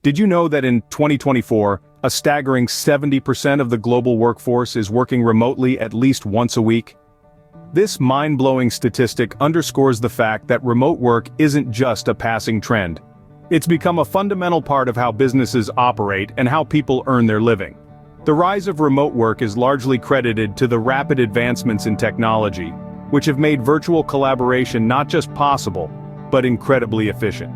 Did you know that in 2024, a staggering 70% of the global workforce is working remotely at least once a week? This mind-blowing statistic underscores the fact that remote work isn't just a passing trend. It's become a fundamental part of how businesses operate and how people earn their living. The rise of remote work is largely credited to the rapid advancements in technology, which have made virtual collaboration not just possible, but incredibly efficient.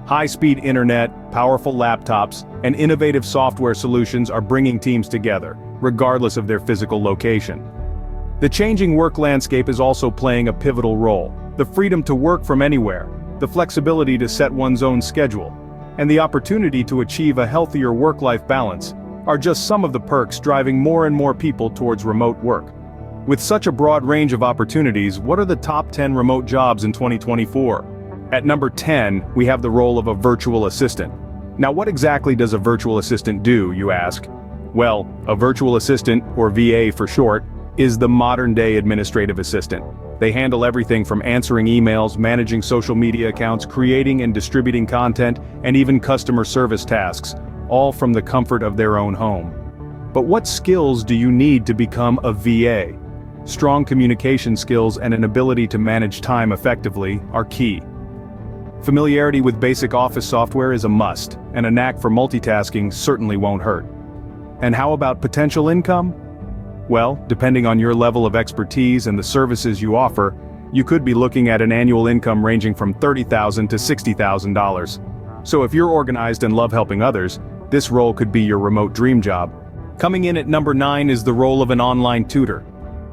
High-speed internet, powerful laptops, and innovative software solutions are bringing teams together, regardless of their physical location. The changing work landscape is also playing a pivotal role. The freedom to work from anywhere, the flexibility to set one's own schedule, and the opportunity to achieve a healthier work-life balance are just some of the perks driving more and more people towards remote work. With such a broad range of opportunities, what are the top 10 remote jobs in 2024? At number 10, we have the role of a virtual assistant. Now, what exactly does a virtual assistant do, you ask? Well, a virtual assistant, or VA for short, is the modern-day administrative assistant. They handle everything from answering emails, managing social media accounts, creating and distributing content, and even customer service tasks, all from the comfort of their own home. But what skills do you need to become a VA? Strong communication skills and an ability to manage time effectively are key. Familiarity with basic office software is a must, and a knack for multitasking certainly won't hurt. And how about potential income? Well, depending on your level of expertise and the services you offer, you could be looking at an annual income ranging from $30,000 to $60,000. So if you're organized and love helping others, this role could be your remote dream job. Coming in at number 9 is the role of an online tutor.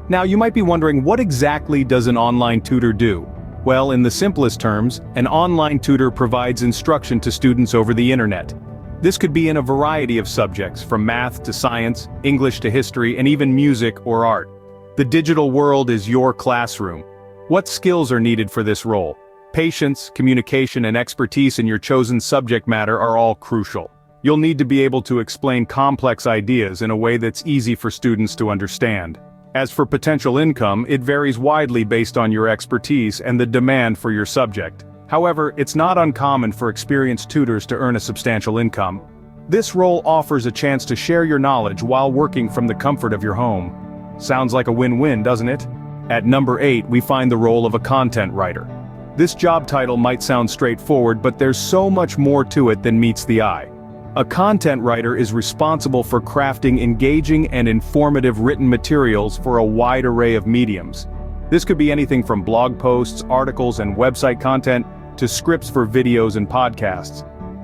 Now you might be wondering, what exactly does an online tutor do? Well, in the simplest terms, an online tutor provides instruction to students over the internet. This could be in a variety of subjects, from math to science, English to history, and even music or art. The digital world is your classroom. What skills are needed for this role? Patience, communication, and expertise in your chosen subject matter are all crucial. You'll need to be able to explain complex ideas in a way that's easy for students to understand. As for potential income, it varies widely based on your expertise and the demand for your subject. However, it's not uncommon for experienced tutors to earn a substantial income. This role offers a chance to share your knowledge while working from the comfort of your home. Sounds like a win-win, doesn't it? At number 8, we find the role of a content writer. This job title might sound straightforward, but there's so much more to it than meets the eye. A content writer is responsible for crafting engaging and informative written materials for a wide array of mediums. This could be anything from blog posts, articles, and website content to scripts for videos and podcasts.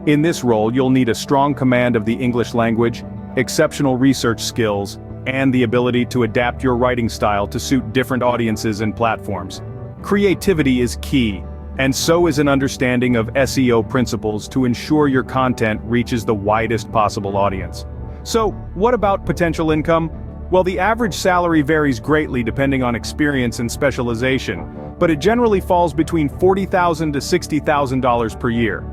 In this role, you'll need a strong command of the English language, exceptional research skills, and the ability to adapt your writing style to suit different audiences and platforms. Creativity is key, and so is an understanding of SEO principles to ensure your content reaches the widest possible audience. So, what about potential income? Well, the average salary varies greatly depending on experience and specialization, but it generally falls between $40,000 to $60,000 per year.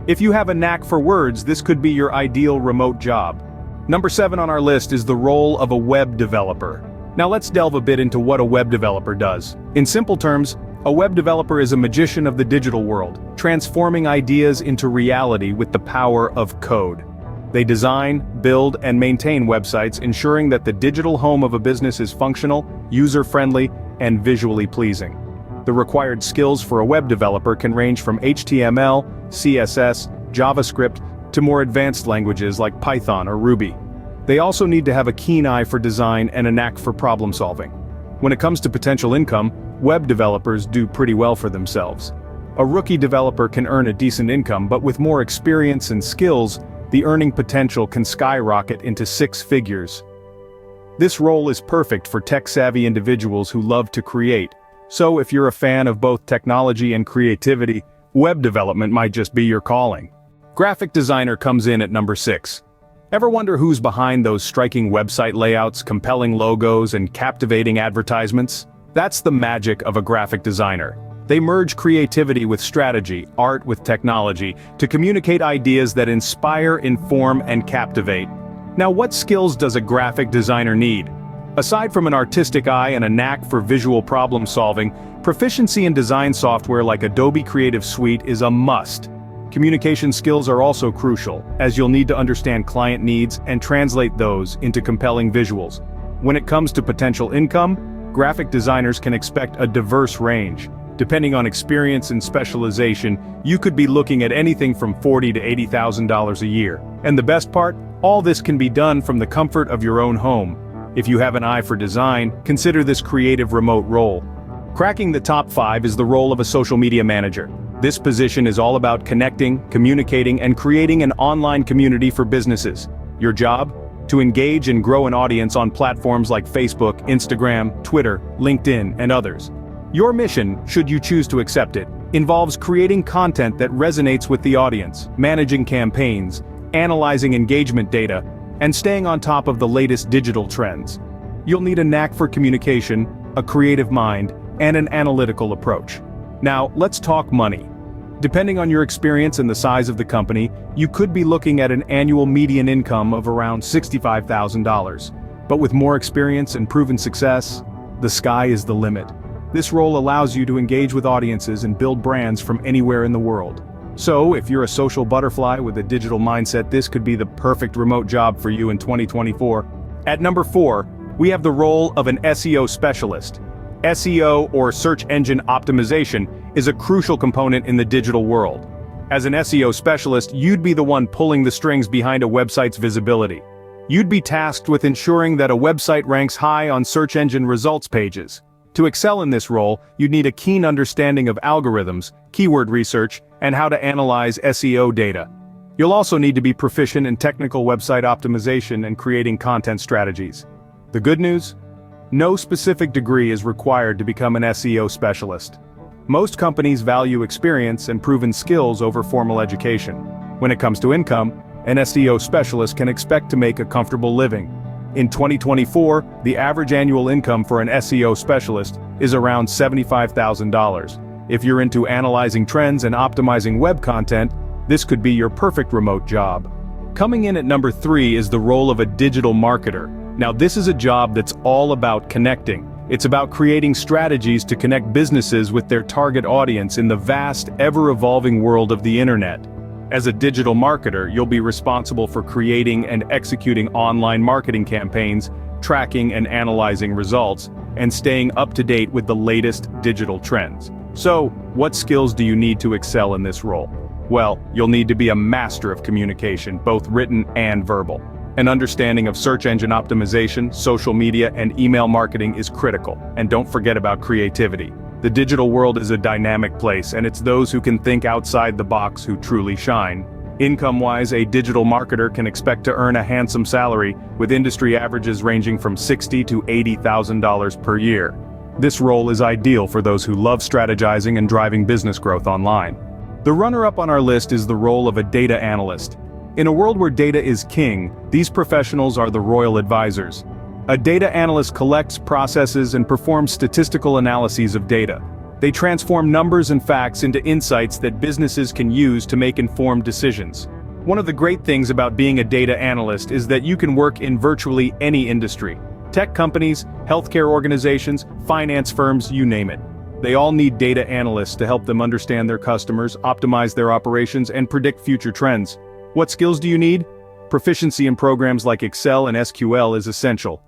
If you have a knack for words, this could be your ideal remote job. Number 7 on our list is the role of a web developer. Now let's delve a bit into what a web developer does. In simple terms, a web developer is a magician of the digital world, transforming ideas into reality with the power of code. They design, build, and maintain websites, ensuring that the digital home of a business is functional, user-friendly, and visually pleasing. The required skills for a web developer can range from HTML, CSS, JavaScript, to more advanced languages like Python or Ruby. They also need to have a keen eye for design and a knack for problem solving. When it comes to potential income, web developers do pretty well for themselves. A rookie developer can earn a decent income, but with more experience and skills, the earning potential can skyrocket into 6 figures. This role is perfect for tech-savvy individuals who love to create. So if you're a fan of both technology and creativity, web development might just be your calling. Graphic designer comes in at number 6. Ever wonder who's behind those striking website layouts, compelling logos, and captivating advertisements? That's the magic of a graphic designer. They merge creativity with strategy, art with technology, to communicate ideas that inspire, inform, and captivate. Now, what skills does a graphic designer need? Aside from an artistic eye and a knack for visual problem solving, proficiency in design software like Adobe Creative Suite is a must. Communication skills are also crucial, as you'll need to understand client needs and translate those into compelling visuals. When it comes to potential income, graphic designers can expect a diverse range. Depending on experience and specialization, you could be looking at anything from $40,000 to $80,000 a year. And the best part? All this can be done from the comfort of your own home. If you have an eye for design, consider this creative remote role. Cracking the top 5 is the role of a social media manager. This position is all about connecting, communicating, and creating an online community for businesses. Your job? To engage and grow an audience on platforms like Facebook, Instagram, Twitter, LinkedIn, and others. Your mission, should you choose to accept it, involves creating content that resonates with the audience, managing campaigns, analyzing engagement data, and staying on top of the latest digital trends. You'll need a knack for communication, a creative mind, and an analytical approach. Now, let's talk money. Depending on your experience and the size of the company, you could be looking at an annual median income of around $65,000. But with more experience and proven success, the sky is the limit. This role allows you to engage with audiences and build brands from anywhere in the world. So, if you're a social butterfly with a digital mindset, this could be the perfect remote job for you in 2024. At number 4, we have the role of an SEO specialist. SEO, or search engine optimization, is a crucial component in the digital world. As an SEO specialist, you'd be the one pulling the strings behind a website's visibility. You'd be tasked with ensuring that a website ranks high on search engine results pages. To excel in this role, you'd need a keen understanding of algorithms, keyword research, and how to analyze SEO data. You'll also need to be proficient in technical website optimization and creating content strategies. The good news? No specific degree is required to become an SEO specialist. Most companies value experience and proven skills over formal education. When it comes to income, an SEO specialist can expect to make a comfortable living. In 2024, the average annual income for an SEO specialist is around $75,000. If you're into analyzing trends and optimizing web content, this could be your perfect remote job. Coming in at number 3 is the role of a digital marketer. Now, this is a job that's all about connecting. It's about creating strategies to connect businesses with their target audience in the vast, ever-evolving world of the internet. As a digital marketer, you'll be responsible for creating and executing online marketing campaigns, tracking and analyzing results, and staying up to date with the latest digital trends. So, what skills do you need to excel in this role? Well, you'll need to be a master of communication, both written and verbal. An understanding of search engine optimization, social media, and email marketing is critical, and don't forget about creativity. The digital world is a dynamic place, and it's those who can think outside the box who truly shine. Income-wise, a digital marketer can expect to earn a handsome salary, with industry averages ranging from $60,000 to $80,000 per year. This role is ideal for those who love strategizing and driving business growth online. The runner-up on our list is the role of a data analyst. In a world where data is king, these professionals are the royal advisors. A data analyst collects, processes, and performs statistical analyses of data. They transform numbers and facts into insights that businesses can use to make informed decisions. One of the great things about being a data analyst is that you can work in virtually any industry. Tech companies, healthcare organizations, finance firms, you name it. They all need data analysts to help them understand their customers, optimize their operations, and predict future trends. What skills do you need? Proficiency in programs like Excel and SQL is essential.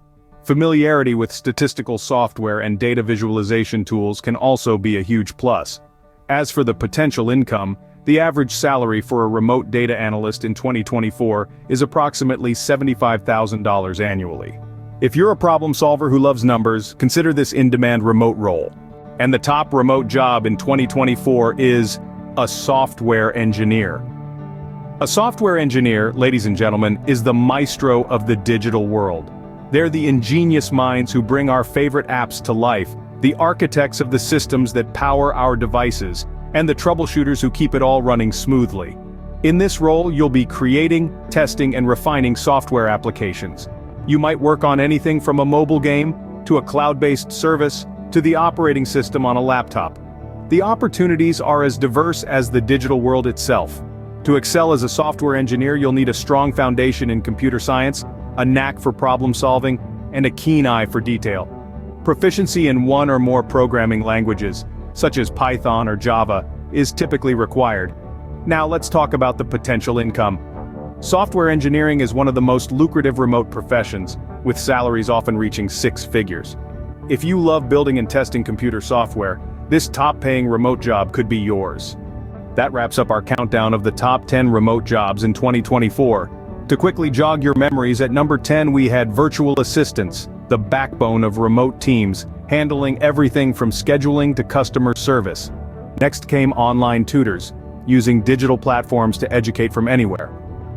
Familiarity with statistical software and data visualization tools can also be a huge plus. As for the potential income, the average salary for a remote data analyst in 2024 is approximately $75,000 annually. If you're a problem solver who loves numbers, consider this in-demand remote role. And the top remote job in 2024 is a software engineer. A software engineer, ladies and gentlemen, is the maestro of the digital world. They're the ingenious minds who bring our favorite apps to life, the architects of the systems that power our devices, and the troubleshooters who keep it all running smoothly. In this role, you'll be creating, testing, and refining software applications. You might work on anything from a mobile game, to a cloud-based service, to the operating system on a laptop. The opportunities are as diverse as the digital world itself. To excel as a software engineer, you'll need a strong foundation in computer science, a knack for problem solving, and a keen eye for detail. Proficiency in one or more programming languages, such as Python or Java, is typically required. Now let's talk about the potential income. Software engineering is one of the most lucrative remote professions, with salaries often reaching six figures. If you love building and testing computer software, this top-paying remote job could be yours. That wraps up our countdown of the top 10 remote jobs in 2024. To quickly jog your memories, at number 10 we had virtual assistants, the backbone of remote teams, handling everything from scheduling to customer service. Next came online tutors, using digital platforms to educate from anywhere.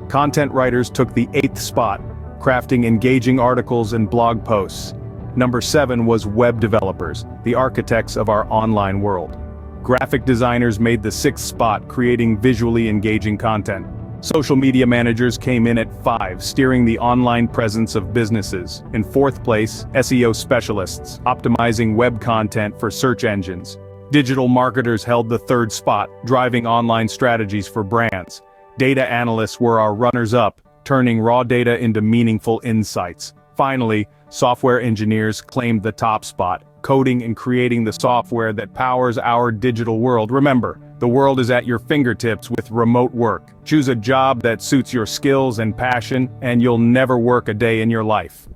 Content writers took the 8th spot, crafting engaging articles and blog posts. Number 7 was web developers, the architects of our online world. Graphic designers made the 6th spot, creating visually engaging content. Social media managers came in at 5, steering the online presence of businesses. In 4th place, SEO specialists, optimizing web content for search engines. Digital marketers held the 3rd spot, driving online strategies for brands. Data analysts were our runners-up, turning raw data into meaningful insights. Finally, software engineers claimed the top spot, coding and creating the software that powers our digital world. Remember, the world is at your fingertips with remote work. Choose a job that suits your skills and passion, and you'll never work a day in your life.